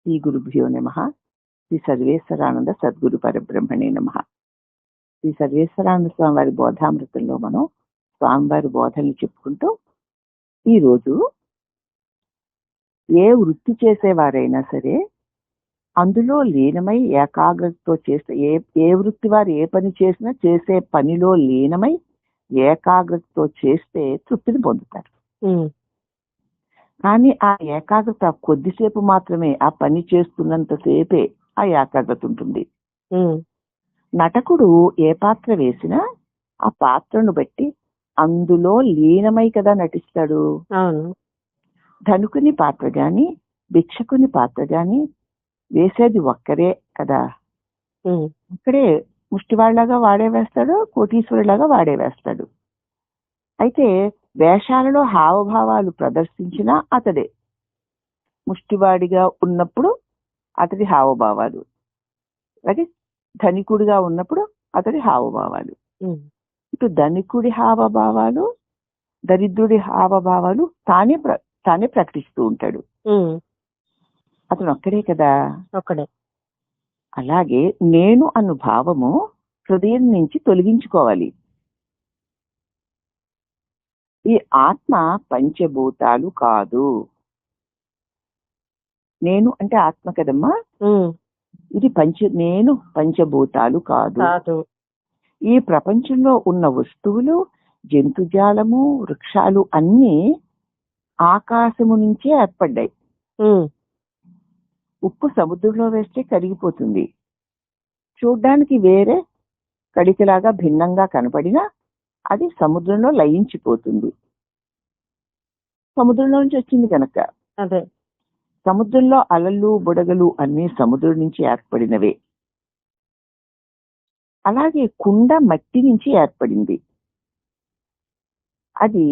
శ్రీ గురుభ్యో నమః. శ్రీ సర్వేశ్వరానంద సద్గురు పరబ్రహ్మణే నమః. శ్రీ సర్వేశ్వరానంద స్వామి వారి బోధామృతంలో మనం స్వామివారి బోధనలు చెప్పుకుంటూ ఈరోజు ఏ వృత్తి చేసేవారైనా సరే అందులో లీనమై ఏకాగ్రతతో చేస్తే ఏ వృత్తి వారు ఏ పని చేసినా చేసే పనిలో లీనమై ఏకాగ్రతతో చేస్తే తృప్తిని పొందుతారు. కానీ ఆ ఏకాగ్రత కొద్దిసేపు మాత్రమే, ఆ పని చేస్తున్నంతసేపే ఆ ఏకాగ్రత ఉంటుంది. నటకుడు ఏ పాత్ర వేసినా ఆ పాత్రను బట్టి అందులో లీనమై కదా నటిస్తాడు. ధనుకుని పాత్ర గాని భిక్షకుని పాత్ర గాని వేసేది ఒక్కరే కదా. ఇక్కడే ముష్టివాళ్లాగా వాడే వేస్తాడు, కోటీశ్వరులాగా వాడే వేస్తాడు. అయితే వేషాలలో హావభావాలు ప్రదర్శించినా అతడే. ముష్టివాడిగా ఉన్నప్పుడు అతడి హావభావాలు, అలాగే ధనికుడిగా ఉన్నప్పుడు అతడి హావభావాలు. ఇటు ధనికుడి హావభావాలు, దరిద్రుడి హావభావాలు తానే ప్రకటిస్తూ ఉంటాడు. అతను ఒక్కడే కదా. ఒక్కడే. అలాగే నేను అను భావము హృదయం నుంచి తొలగించుకోవాలి. ఈ ఆత్మ పంచభూతాలు కాదు. నేను అంటే ఆత్మ కదమ్మా. ఇది నేను పంచభూతాలు కాదు. ఈ ప్రపంచంలో ఉన్న వస్తువులు, జంతుజాలము, వృక్షాలు అన్నీ ఆకాశము నుంచే ఏర్పడ్డాయి. ఉప్పు సముద్రంలో వేస్తే కరిగిపోతుంది. చూడ్డానికి వేరే కడికలాగా భిన్నంగా కనపడినా అది సముద్రంలో లయించిపోతుంది. సముద్రంలో నుంచి వచ్చింది కనుక. అదే సముద్రంలో అలలు బుడగలు అన్ని సముద్రం నుంచి ఏర్పడినవే. అలాగే కుండ మట్టి నుంచి ఏర్పడింది. అది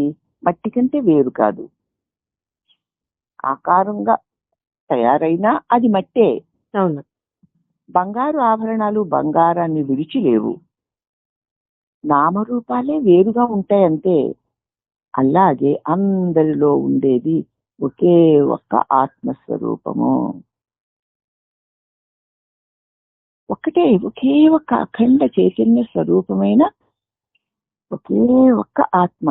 మట్టి కంటే వేరు కాదు. ఆకారంగా తయారైనా అది మట్టే. అవును. బంగారు ఆభరణాలు బంగారాన్ని విడిచి లేవు. నామరూపాలే వేరుగా ఉంటాయంతే. అలాగే అందరిలో ఉండేది ఒకే ఒక్క ఆత్మస్వరూపము. ఒకే ఒక్క అఖండ చైతన్య స్వరూపమైన ఒకే ఒక్క ఆత్మ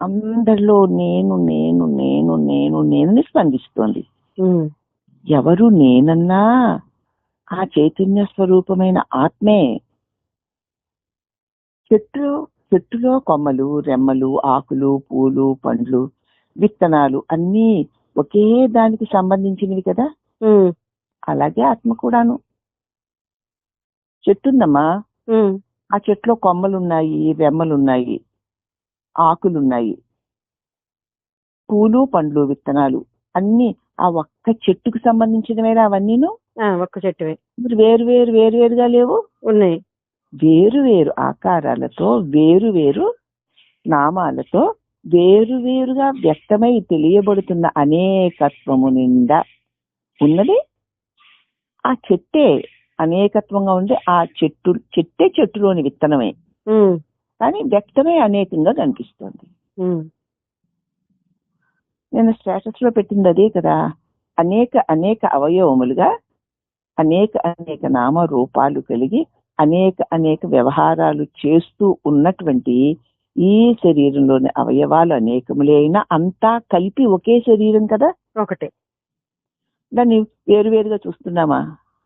అందరిలో నేను నేను నేను నేను నేనని స్పందిస్తోంది. ఎవరు నేనన్నా ఆ చైతన్య స్వరూపమైన ఆత్మే. చెట్టులో కొమ్మలు, రెమ్మలు, ఆకులు, పూలు, పండ్లు, విత్తనాలు అన్నీ ఒకే దానికి సంబంధించినవి కదా. అలాగే ఆత్మ కూడాను. చెట్టుందమ్మా, ఆ చెట్లో కొమ్మలున్నాయి, రెమ్మలున్నాయి, ఆకులున్నాయి, పూలు, పండ్లు, విత్తనాలు అన్ని ఆ ఒక్క చెట్టుకు సంబంధించినవేనా అవన్నీను? ఒక్క చెట్టువే. వేరువేరుగా లేవు. ఉన్నాయి. వేరువేరు ఆకారాలతో, వేరువేరు నామాలతో, వేరువేరుగా వ్యక్తమై తెలియబడుతున్న అనేకత్వము నిండా ఉన్నది ఆ చెట్టే. అనేకత్వంగా ఉండే ఆ చెట్టే చెట్టులోని విత్తనమే, కానీ వ్యక్తమే అనేకంగా కనిపిస్తుంది. నేను స్టేటస్ లో పెట్టింది అదే కదా. అనేక అవయవములుగా అనేక నామ రూపాలు కలిగి అనేక వ్యవహారాలు చేస్తూ ఉన్నటువంటి ఈ శరీరంలోని అవయవాలు అనేకములే అయినా అంతా కలిపి ఒకే శరీరం కదా. ఒకటే. దాన్ని వేరువేరుగా చూస్తున్నామా?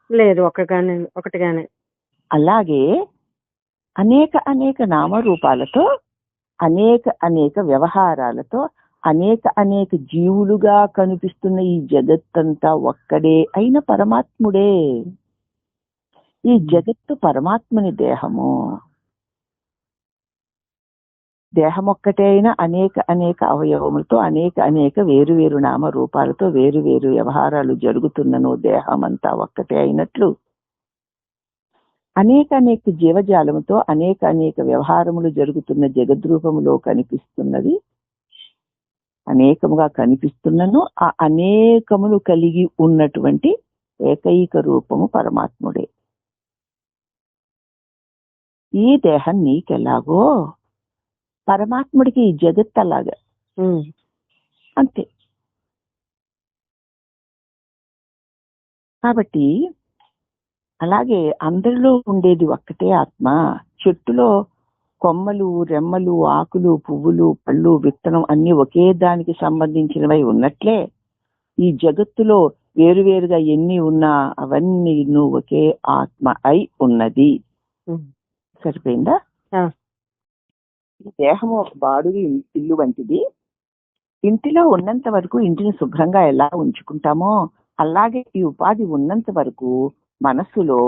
లేదు, ఒకటిగానే. అలాగే అనేక నామరూపాలతో, అనేక వ్యవహారాలతో, అనేక జీవులుగా కనిపిస్తున్న ఈ జగత్తంతా ఒక్కడే అయిన పరమాత్ముడే. ఈ జగత్తు పరమాత్మని దేహము. దేహం ఒక్కటే అయినా అనేక అవయవములతో, అనేక వేరువేరు నామరూపాలతో, వేరువేరు వ్యవహారాలు జరుగుతున్నను దేహం అంతా ఒక్కటే అయినట్లు అనేక జీవజాలముతో అనేక వ్యవహారములు జరుగుతున్న జగద్రూపములో కనిపిస్తున్నది అనేకముగా కనిపిస్తున్నను ఆ అనేకములు కలిగి ఉన్నటువంటి ఏకైక రూపము పరమాత్ముడే. ఈ దేహం నీకెలాగో పరమాత్ముడికి ఈ జగత్ అలాగా అంతే. కాబట్టి అలాగే అందరిలో ఉండేది ఒక్కటే ఆత్మ. చెట్టులో కొమ్మలు, రెమ్మలు, ఆకులు, పువ్వులు, పళ్ళు, విత్తనం అన్ని ఒకే దానికి సంబంధించినవై ఉన్నట్లే ఈ జగత్తులో వేరువేరుగా ఎన్ని ఉన్నా అవన్నీ ఒకే ఆత్మ అయి ఉన్నది. సరిపోయిందా? దేహము ఒక బాడుగి ఇల్లు వంటిది. ఇంటిలో ఉన్నంత వరకు ఇంటిని శుభ్రంగా ఎలా ఉంచుకుంటామో అలాగే ఈ ఉపాధి ఉన్నంత వరకు మనస్సులో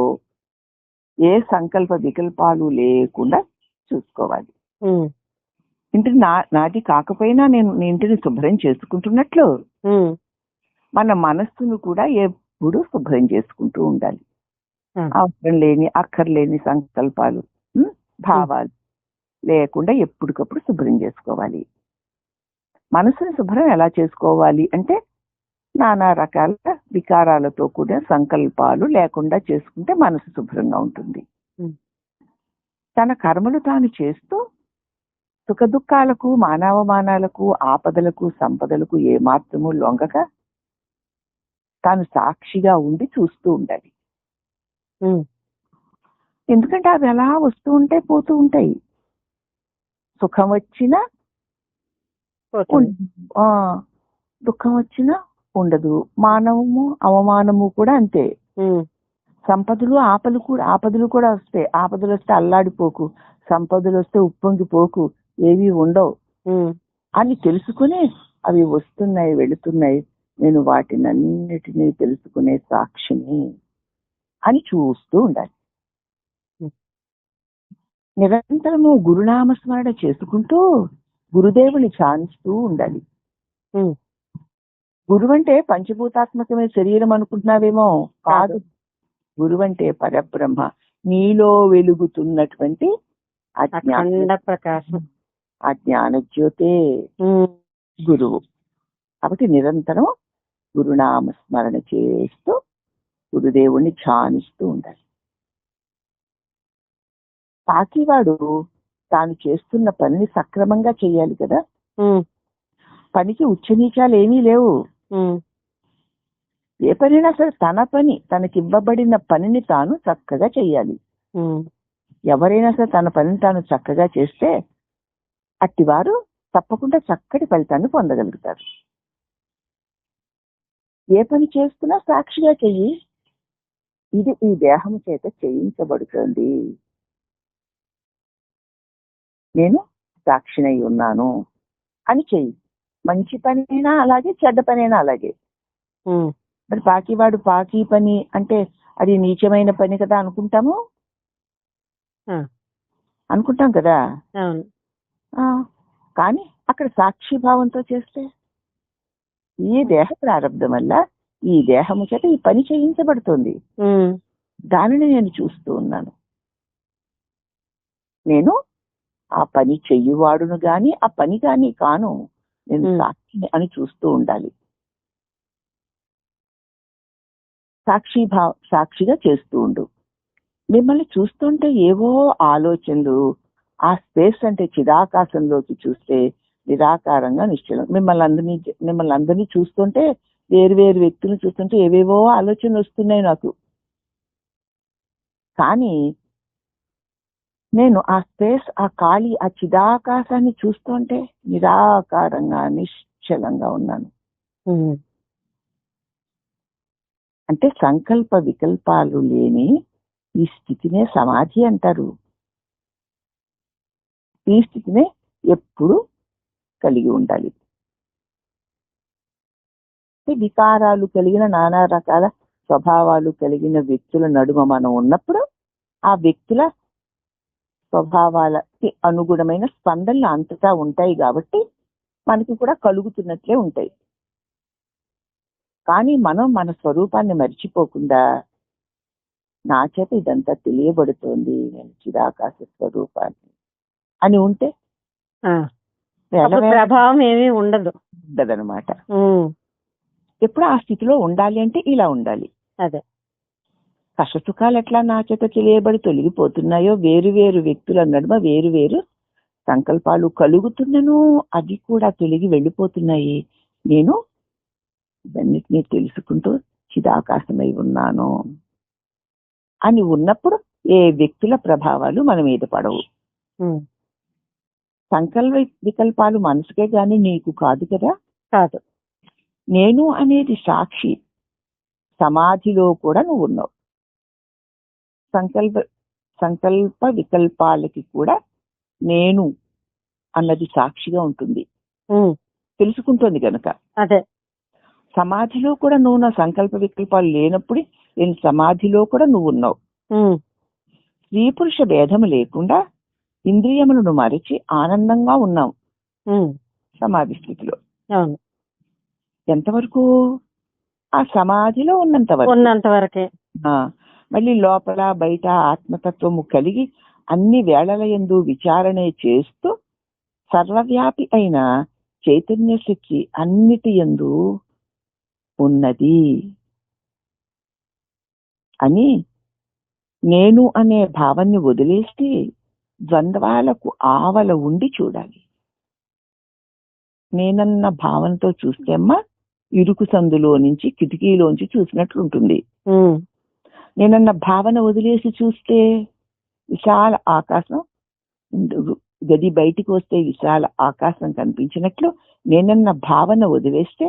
ఏ సంకల్ప వికల్పాలు లేకుండా చూసుకోవాలి. ఇంటిని నాది కాకపోయినా నేను ఇంటిని శుభ్రం చేసుకుంటున్నట్లు మన మనస్సును కూడా ఎప్పుడు శుభ్రం చేసుకుంటూ ఉండాలి. అవసరం లేని అక్కర్లేని సంకల్పాలు, భావాలు లేకుండా ఎప్పటికప్పుడు శుభ్రం చేసుకోవాలి. మనసుని శుభ్రం ఎలా చేసుకోవాలి అంటే నానా రకాల వికారాలతో కూడా సంకల్పాలు లేకుండా చేసుకుంటే మనసు శుభ్రంగా ఉంటుంది. తన కర్మలు తాను చేస్తూ సుఖ దుఃఖాలకు, మానవమానాలకు, ఆపదలకు, సంపదలకు ఏమాత్రము లొంగక తాను సాక్షిగా ఉండి చూస్తూ ఉండాలి. ఎందుకంటే అవి ఎలా వస్తూ ఉంటాయి, పోతూ ఉంటాయి. సుఖం వచ్చినా దుఃఖం వచ్చినా ఉండదు. మానవము అవమానము కూడా అంతే. సంపదలు ఆపదలు కూడా వస్తాయి. ఆపదలు వస్తే అల్లాడిపోకు, సంపదలు వస్తే ఉప్పొంగిపోకు, ఏవి ఉండవు అని తెలుసుకుని అవి వస్తున్నాయి, వెళుతున్నాయి, నేను వాటిని అన్నిటినీ తెలుసుకునే సాక్షిని అని చూస్తూ ఉండాలి. నిరంతరము గురునామస్మరణ చేసుకుంటూ గురుదేవుని ధ్యానిస్తూ ఉండాలి. గురువు అంటే పంచభూతాత్మకమైన శరీరం అనుకుంటున్నావేమో, కాదు. గురువు అంటే పరబ్రహ్మ, నీలో వెలుగుతున్నటువంటి ప్రకాశం, ఆ జ్ఞాన జ్యోతే గురువు. కాబట్టి నిరంతరం గురునామస్మరణ చేస్తూ గురుదేవుణ్ణి ధ్యానిస్తూ ఉండాలి. తాకివాడు తాను చేస్తున్న పనిని సక్రమంగా చేయాలి కదా. పనికి ఉచ్చనీచాలు ఏమీ లేవు. ఏ పనైనా సరే తన పని, తనకివ్వబడిన పనిని తాను చక్కగా చెయ్యాలి. ఎవరైనా సరే తన పనిని తాను చక్కగా చేస్తే అట్టివారు తప్పకుండా చక్కటి ఫలితాన్ని పొందగలుగుతారు. ఏ పని చేస్తున్నా సాక్షిగా చెయ్యి. ఇది ఈ దేహం చేత చేయించబడుతుంది. నేను సాక్షినై ఉన్నాను అని చెయ్యి. మంచి పనైనా అలాగే, చెడ్డ పనైనా అలాగే. మరి పాకివాడు పాకి పని అంటే అది నీచమైన పని కదా అనుకుంటాము, అనుకుంటాం కదా. కానీ అక్కడ సాక్షి భావంతో చేస్తే ఈ దేహ ప్రారంభం వల్ల ఈ దేహము చేత ఈ పని చేయించబడుతుంది. దానిని నేను చూస్తూ ఉన్నాను. నేను ఆ పని చెయ్యువాడును గాని ఆ పని గాని కాను, నేను సాక్షిని అని చూస్తూ ఉండాలి. సాక్షిగా చేస్తూ ఉండు. మిమ్మల్ని చూస్తుంటే ఏవో ఆలోచనలు, ఆ స్పేస్ అంటే చిదాకాశంలోకి చూస్తే నిరాకారంగా నిశ్చలం. మిమ్మల్ని అందరినీ చూస్తుంటే, వేరు వేరు వ్యక్తులను చూస్తుంటే ఏవేవో ఆలోచనలు వస్తున్నాయి నాకు. కానీ నేను ఆ స్పేస్, ఆ ఖాళీ, ఆ చిదాకాశాన్ని చూస్తుంటే నిరాకారంగా నిశ్చలంగా ఉన్నాను. అంటే సంకల్ప వికల్పాలు లేని ఈ స్థితినే సమాధి అంటారు. ఈ స్థితినే ఎప్పుడు కలిగి ఉండాలి. వికారాలు కలిగిన, నానా రకాల స్వభావాలు కలిగిన వ్యక్తుల నడుమ మనం ఉన్నప్పుడు ఆ వ్యక్తుల స్వభావాలకి అనుగుణమైన స్పందనలు అంతటా ఉంటాయి కాబట్టి మనకి కూడా కలుగుతున్నట్లే ఉంటాయి. కానీ మనం మన స్వరూపాన్ని మర్చిపోకుండా నా చేత ఇదంతా తెలియబడుతోంది, నేను చిదాకాశ స్వరూపాన్ని అని ఉంటే ప్రభావం ఏమీ ఉండదన్నమాట. ఎప్పుడు ఆ స్థితిలో ఉండాలి అంటే ఇలా ఉండాలి. అదే కష్టసుఖాలు ఎట్లా నా చేత తెలియబడి తొలగిపోతున్నాయో, వేరు వేరు వ్యక్తుల నడుమ వేరు వేరు సంకల్పాలు కలుగుతున్నను అవి కూడా తొలగి వెళ్ళిపోతున్నాయి. నేను ఇవన్నిటినీ తెలుసుకుంటూ చిదాకాశమై ఉన్నాను అని ఉన్నప్పుడు ఏ వ్యక్తుల ప్రభావాలు మన మీద పడవు. సంకల్ప వికల్పాలు మనసుకే గాని నీకు కాదు కదా. కాదు. నేను అనేది సాక్షి. సమాధిలో కూడా నువ్వు ఉన్నావు. సంకల్ప వికల్పాలకి కూడా నేను అన్నది సాక్షిగా ఉంటుంది, తెలుసుకుంటుంది కనుక. అదే సమాధిలో కూడా నువ్వు నా సంకల్ప వికల్పాలు లేనప్పుడు నేను సమాధిలో కూడా నువ్వు ఉన్నావు. స్త్రీ పురుష భేదము లేకుండా ఇంద్రియములను మరిచి ఆనందంగా ఉన్నావు సమాధి స్థితిలో. ఎంతవరకు? ఆ సమాధిలో ఉన్నంత వరకే. మళ్ళీ లోపల బయట ఆత్మతత్వము కలిగి అన్ని వేళల యందు విచారణ చేస్తూ సర్వవ్యాపి అయిన చైతన్య శక్తి అన్నిటి యందు ఉన్నది అని నేను అనే భావాన్ని వదిలేసి ద్వంద్వాలకు ఆవల ఉండి చూడాలి. నేనన్న భావనతో చూస్తే అమ్మా ఇరుకు సందులో నుంచి కిటికీలోంచి చూసినట్లుంటుంది. నేనన్న భావన వదిలేసి చూస్తే విశాల ఆకాశం, గది బయటికి వస్తే విశాల ఆకాశం కనిపించినట్లు నేనన్న భావన వదిలేస్తే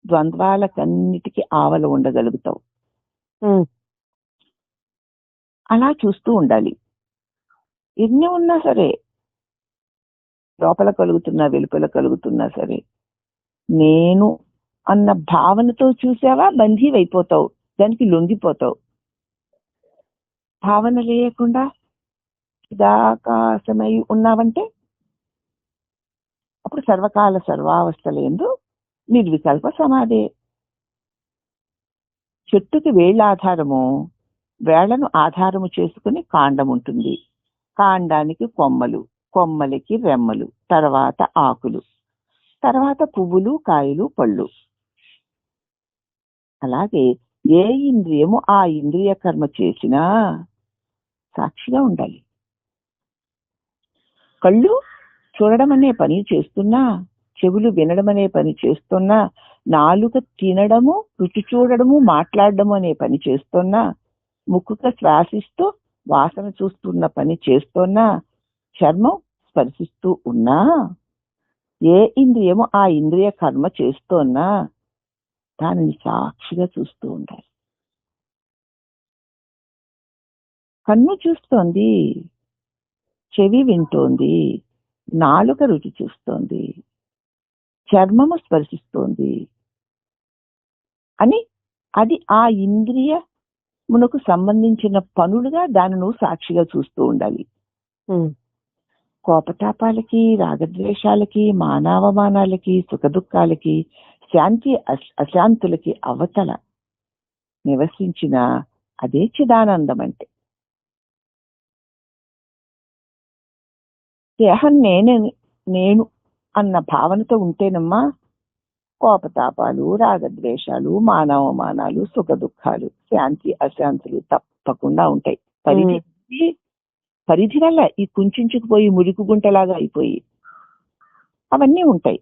ద్వంద్వాలకన్నిటికీ ఆవల ఉండగలుగుతావు. అలా చూస్తూ ఉండాలి. ఎన్ని ఉన్నా సరే, లోపల కలుగుతున్నా వెలుపల కలుగుతున్నా సరే, నేను అన్న భావనతో చూసావా బంధీ అయిపోతావు, దానికి లొంగిపోతావు. భావన లేకుండా చిదాకాశమై ఉన్నావంటే అప్పుడు సర్వకాల సర్వావస్థలందు నిర్వికల్ప సమాధే. చెట్టుకి వేళ్ల ఆధారము, వేళ్లను ఆధారము చేసుకుని కాండం ఉంటుంది. కాండానికి కొమ్మలు, కొమ్మలకి రెమ్మలు, తర్వాత ఆకులు, తర్వాత పువ్వులు, కాయలు, పళ్ళు. అలాగే ఏ ఇంద్రియము ఆ ఇంద్రియ కర్మ చేసినా సాక్షిగా ఉండాలి. కళ్ళు చూడడం అనే పని చేస్తున్నా, చెవులు వినడం అనే పని చేస్తున్నా, నాలుక తినడము, రుచి చూడడము, మాట్లాడడము అనే పని చేస్తున్నా, ముక్కుగా శ్వాసిస్తూ వాసన చూస్తున్న పని చేస్తున్నా, చర్మం స్పర్శిస్తూ ఉన్నా, ఏ ఇంద్రియము ఆ ఇంద్రియ కర్మ చేస్తున్నా దానిని సాక్షిగా చూస్తూ ఉండాలి. కన్ను చూస్తోంది, చెవి వింటోంది, నాలుక రుచి చూస్తోంది, చర్మము స్పర్శిస్తోంది అని అది ఆ ఇంద్రియమునకు సంబంధించిన పనులుగా దాన్ని నువ్వు సాక్షిగా చూస్తూ ఉండాలి. కోపతాపాలకి, రాగద్వేషాలకి, మానవమానాలకి, సుఖదుఖాలకి, శాంతి అశాంతులకి అవతల నివసించిన అదే చిదానందం అంటే. దేహం నేను అన్న భావనతో ఉంటేనమ్మా కోపతాపాలు, రాగద్వేషాలు, మానవమానాలు, సుఖ దుఃఖాలు, శాంతి అశాంతులు తప్పకుండా ఉంటాయి. పరిధి వల్ల ఈ కుంచుకుపోయి మురికి గుంటలాగా అయిపోయి అవన్నీ ఉంటాయి.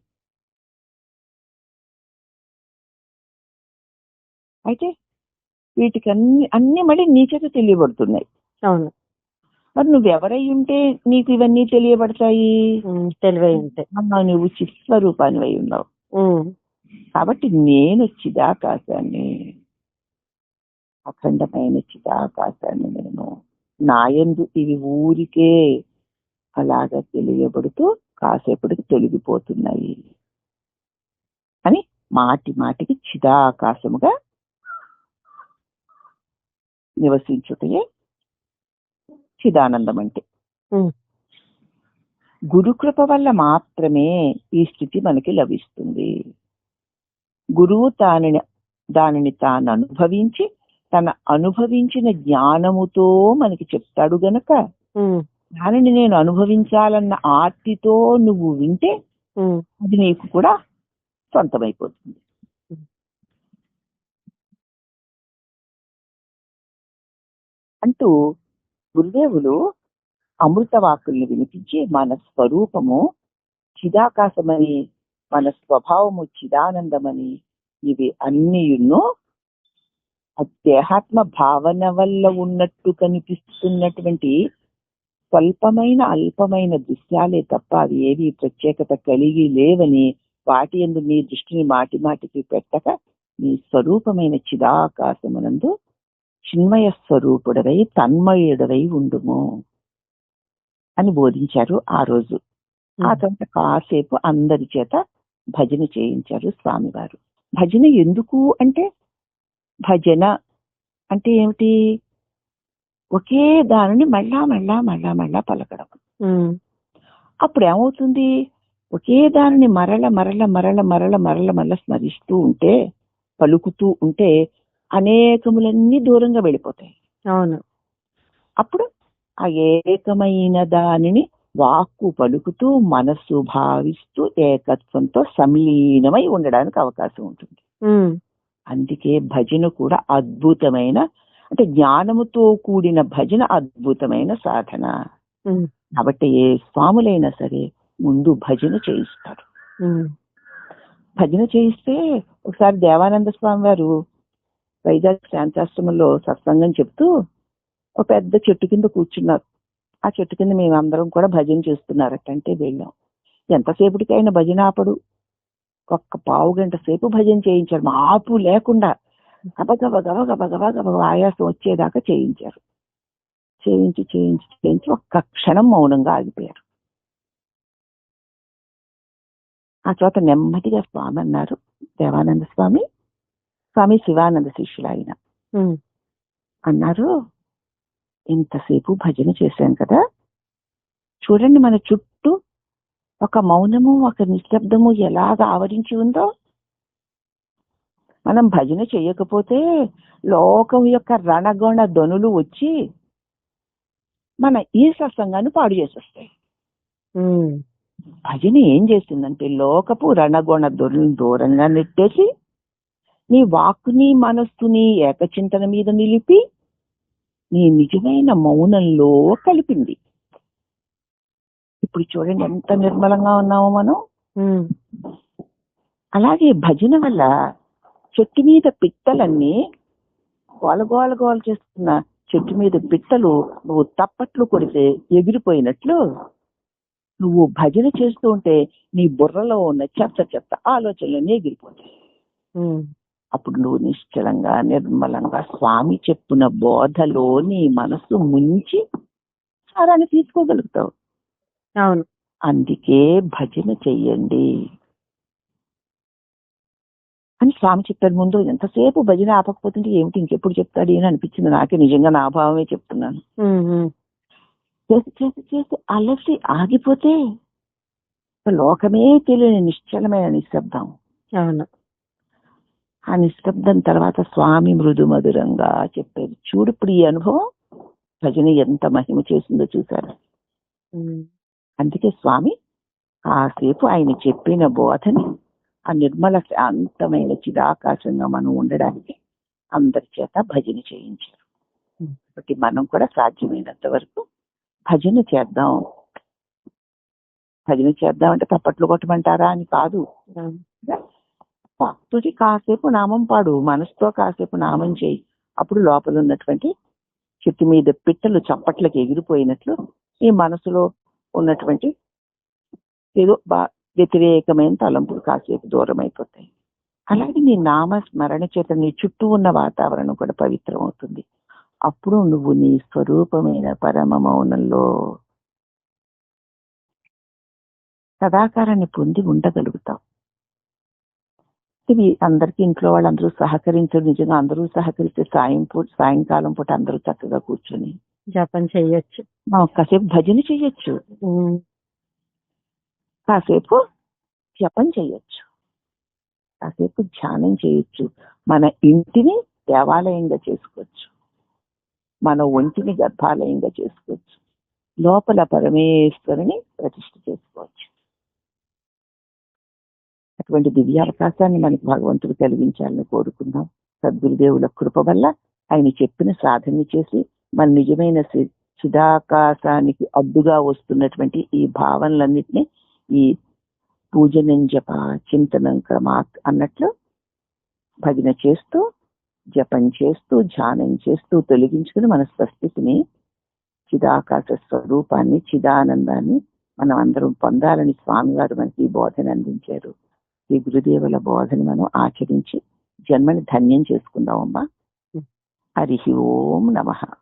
అయితే వీటికి అన్ని మళ్ళీ నీ చేత తెలియబడుతున్నాయి. అవును. మరి నువ్వెవరై ఉంటే నీకు ఇవన్నీ తెలియబడతాయి? తెలివై ఉంటాయి. నువ్వు చిత్స్వరూపానివై ఉన్నావు. కాబట్టి నేను చిదాకాశాన్ని, అఖండమైన చిదాకాశాన్ని నేను నాయందు ఇవి ఊరికే అలాగా తెలియబడుతూ కాసేపటికి తొలగిపోతున్నాయి అని మాటి మాటికి చిదాకాశముగా నివసించుటయే చిదానందం అంటే. గురుకృప వల్ల మాత్రమే ఈ స్థితి మనకి లభిస్తుంది. గురువు దానిని తాను అనుభవించి తన అనుభవించిన జ్ఞానముతో మనకి చెప్తాడు గనక దానిని నేను అనుభవించాలన్న ఆర్తితో నువ్వు వింటే అది నీకు కూడా సొంతమైపోతుంది. అంటూ గురుదేవులు అమృతవాకుల్ని వినిపించి మన స్వరూపము చిదాకాశమని, మన స్వభావము చిదానందమని, ఇవి అన్నియున్నో దేహాత్మ భావన వల్ల ఉన్నట్టు కనిపిస్తున్నటువంటి స్వల్పమైన అల్పమైన దృశ్యాలే తప్ప అది ఏవి ప్రత్యేకత కలిగి లేవని వాటి యందు నీ దృష్టిని మాటి మాటికి పెట్టక నీ స్వరూపమైన చిదాకాశమునందు చిన్మయ స్వరూపుడవై తన్మయుడవై ఉండుము అని బోధించారు ఆ రోజు. ఆ తర్వాత కాసేపు అందరి చేత భజన చేయించారు స్వామివారు. భజన ఎందుకు అంటే, భజన అంటే ఏమిటి? ఒకే దానిని మళ్ళా మళ్ళా మళ్ళా మళ్ళా పలకడం. అప్పుడు ఏమవుతుంది? ఒకే దానిని మరల మరల మరల మరల మరల మరల స్మరిస్తూ ఉంటే, పలుకుతూ ఉంటే అనేకములన్నీ దూరంగా వెళ్ళిపోతాయి. అవును. అప్పుడు ఆ ఏకమైన దానిని వాక్కు పలుకుతూ మనస్సు భావిస్తూ ఏకత్వంతో సంలీనమై ఉండడానికి అవకాశం ఉంటుంది. అందుకే భజన కూడా అద్భుతమైన, అంటే జ్ఞానముతో కూడిన భజన అద్భుతమైన సాధన. కాబట్టి ఏ స్వాములైనా సరే ముందు భజన చేయిస్తారు. భజన చేయిస్తే ఒకసారి దేవానంద స్వామి వారు వైజాగ్ శాంతాశ్రమంలో సత్సంగం చెప్తూ ఒక పెద్ద చెట్టు కింద కూర్చున్నారు. ఆ చెట్టు కింద మేమందరం కూడా భజన చేస్తున్నారటంటే వెళ్ళాం. ఎంతసేపటికైనా భజన ఆపడు. ఒక్క పావు గంట సేపు భజన చేయించారు, మాపు లేకుండా. గబగబ గబగబ గబగబ ఆయాసం వచ్చేదాకా చేయించారు. చేయించి చేయించి చేయించి ఒక్క క్షణం మౌనంగా ఆగిపోయారు. ఆ తర్వాత నెమ్మదిగా స్వామి అన్నారు, దేవానంద స్వామి, స్వామి శివానంద శిష్యులు ఆయన అన్నారు, ఇంతసేపు భజన చేశాం కదా, చూడండి మన చుట్టూ ఒక మౌనము ఒక నిశ్శబ్దము ఎలాగ ఆవరించి ఉందో. మనం భజన చేయకపోతే లోకం యొక్క రణగొణ ధ్వనులు వచ్చి మన ఈ సత్సంగాన్ని పాడు చేసేస్తాయి. భజన ఏం చేస్తుందంటే లోకపు రణగొణ ధ్వనులను దూరంగా నెట్టేసి నీ వాక్కుని మనస్సుని ఏకచింతన మీద నిలిపి నీ నిజమైన మౌనంలో కలిపింది. ఇప్పుడు చూడండి ఎంత నిర్మలంగా ఉన్నామో మనం. అలాగే భజన వల్ల చెట్టు మీద పిట్టలన్నీ గోల గోల చేస్తున్న చెట్టు మీద పిట్టలు నువ్వు తప్పట్లు కొడితే ఎగిరిపోయినట్లు నువ్వు భజన చేస్తూ ఉంటే నీ బుర్రలో ఉన్న చెత్త ఆలోచనలన్నీ ఎగిరిపోతాయి. అప్పుడు నువ్వు నిశ్చలంగా నిర్మలంగా స్వామి చెప్పిన బోధలో నీ మనసు ముంచి సారాన్ని తీసుకోగలుగుతావు. అవును. అందుకే భజన చెయ్యండి అని స్వామి చెప్పారు. ముందు ఎంతసేపు భజన ఆపకపోతుంటే ఏమిటి ఇంకెప్పుడు చెప్తాడు అని అనిపించింది నాకే. నిజంగా నా భావమే చెప్తున్నాను. చేసి చేసి చేసి అలసి ఆగిపోతే లోకమే తెలియని నిశ్చలమైన నిశ్శబ్దం. అవును. ఆ నిశ్శబ్దం తర్వాత స్వామి మృదు మధురంగా చెప్పేది. చూడు ఇప్పుడు ఈ అనుభవం భజన ఎంత మహిమ చేసిందో చూశారు. అందుకే స్వామి కాసేపు ఆయన చెప్పిన బోధని ఆ నిర్మల శాంతమైన చిదాకాశంగా మనం ఉండడానికి అందరి చేత భజన చేయించారు. కాబట్టి మనం కూడా సాధ్యమైనంత వరకు భజన చేద్దాం. భజన చేద్దాం అంటే తప్పట్లు కొట్టమంటారా అని కాదు. భక్తుడి కాసేపు నామం పాడు, మనసుతో కాసేపు నామం చేయి. అప్పుడు లోపల ఉన్నటువంటి చెట్టు మీద పిట్టలు చప్పట్లకి ఎగిరిపోయినట్లు ఈ మనసులో ఉన్నటువంటి ఏదో వ్యతిరేకమైన తలంపులు కాసేపు దూరం అయిపోతాయి. అలాగే నీ నామ స్మరణ చేత నీ చుట్టూ ఉన్న వాతావరణం కూడా పవిత్రం అవుతుంది. అప్పుడు నువ్వు నీ స్వరూపమైన పరమ మౌనంలో సదాకారాన్ని పొంది ఉండగలుగుతావు. ఇవి అందరికీ ఇంట్లో వాళ్ళందరూ సహకరించరు. నిజంగా అందరూ సహకరిస్తే సాయంకాలం పూట అందరూ చక్కగా కూర్చొని జపం చెయ్యొచ్చు, కాసేపు భజన చెయ్యొచ్చు, కాసేపు జపం చేయొచ్చు, కాసేపు ధ్యానం చేయొచ్చు. మన ఇంటిని దేవాలయంగా చేసుకోవచ్చు, మన ఒంటిని గర్భాలయంగా చేసుకోవచ్చు, లోపల పరమేశ్వరుని ప్రతిష్ఠ చేసుకోవచ్చు. అటువంటి దివ్యావకాశాన్ని మనకి భగవంతుడు కలిగించాలని కోరుకుందాం. సద్గురుదేవుల కృప వల్ల ఆయన చెప్పిన సాధన చేసి మన నిజమైన చిదాకాశానికి అడ్డుగా వస్తున్నటువంటి ఈ భావనలన్నిటినీ ఈ పూజనం జప చింతనం క్రమాత్ అన్నట్లు భజన చేస్తూ జపం చేస్తూ ధ్యానం చేస్తూ తొలగించుకుని మన స్వస్థితిని, చిదాకాశ స్వరూపాన్ని, చిదానందాన్ని మనం అందరం పొందాలని స్వామి వారు మనకి ఈ బోధన అందించారు. ఈ గురుదేవుల బోధన మనం ఆచరించి జన్మని ధన్యం చేసుకుందామమ్మా. హరి ఓం నమః.